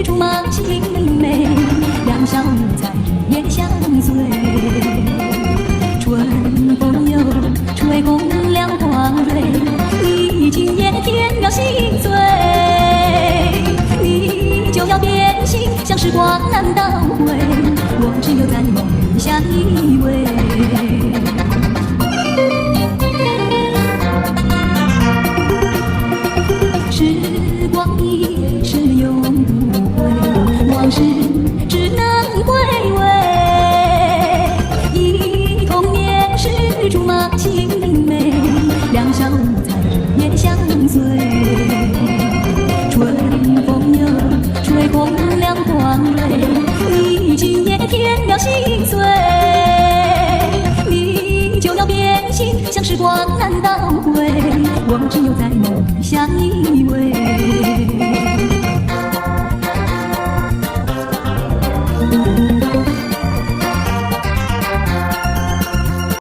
竹马青梅，两小无猜日夜相随。春风又吹红了花蕊，你今夜添了心碎，你就要变心，像时光难倒回，我只有在梦里相依偎。时光一逝永不回，往事只能回味。忆童年时竹马青梅，两小无猜日夜相随。春风又吹红了花蕊，你今夜添了心碎，你就要变心，像时光难倒回，我只有在梦里相依偎。